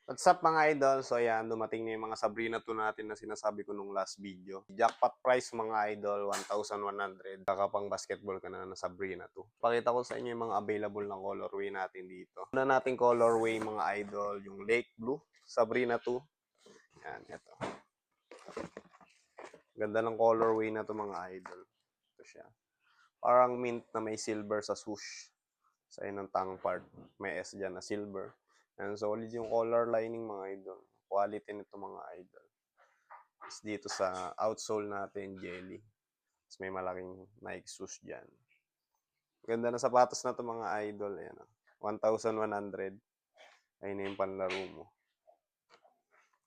What's up mga idol? So ayan, dumating na yung mga Sabrina 2 natin na sinasabi ko nung last video. Jackpot price mga idol, 1,100. Kakapang basketball ka na ng Sabrina 2. Pakita ko sa inyo yung mga available ng colorway natin dito. Una nating colorway mga idol, yung Lake Blue, Sabrina 2. Yan, ito. Ganda ng colorway na to mga idol. Ito siya. Parang mint na may silver sa swoosh. Sa inang tongue part. May S dyan na silver. And solid yung color lining mga idol. Quality nito mga idol. Tapos dito sa outsole natin, jelly. Tapos may malaking Nike shoes dyan. Ganda na sapatos na to mga idol. Ayan, 1,100. Ayun na yung panlaro mo.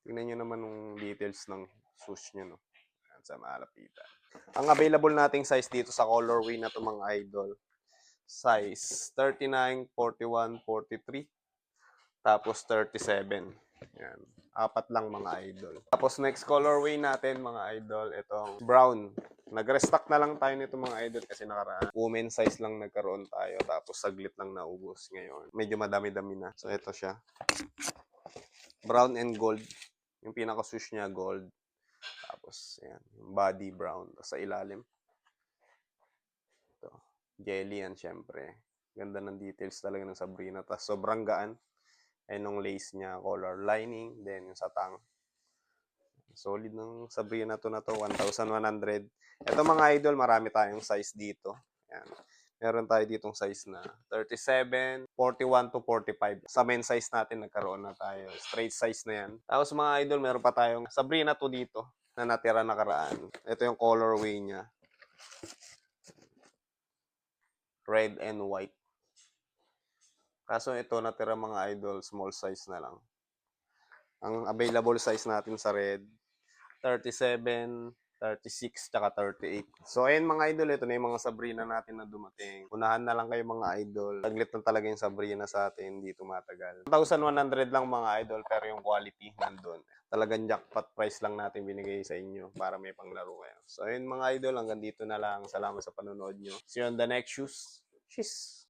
Tingnan nyo naman yung details ng shoes nyo, no? Ayan, sa malapitan. Ang available nating size dito sa colorway na to mga idol. Size 39, 41, 43. Tapos 37. Yan. Apat lang mga idol. Tapos next colorway natin mga idol, itong brown. Nag-restock na lang tayo nito mga idol kasi nakaraan. Women size lang nagkaroon tayo tapos saglit lang naubos ngayon. Medyo madami-dami na. So ito siya. Brown and gold. Yung pinaka-swoosh niya gold. Tapos yan, yung body brown. Tapos sa ilalim. Ito. Jelly yan syempre. Ganda ng details talaga ng Sabrina. Tapos sobrang gaan. Ayun yung lace niya, color lining, then yung satang. Solid ng Sabrina to na to, 1,100. Ito mga idol, marami tayong size dito. Ayan. Meron tayo ditong size na 37, 41 to 45. Sa men's size natin, nagkaroon na tayo. Straight size na yan. Tapos mga idol, meron pa tayong Sabrina to dito na natira nakaraan. Ito yung colorway niya. Red and white. Kaso ito, natira mga idol, small size na lang. Ang available size natin sa red, 37, 36, tsaka 38. So, ayun mga idol, ito na yung mga Sabrina natin na dumating. Unahan na lang kayo mga idol. Taglit na talaga yung Sabrina sa atin, hindi tumatagal. 1,100 lang mga idol, pero yung quality nandun. Talagang jackpot price lang natin binigay sa inyo para may panglaro kayo. So, ayun mga idol, hanggang dito na lang. Salamat sa panonood nyo. See you on the next shoes. Cheers!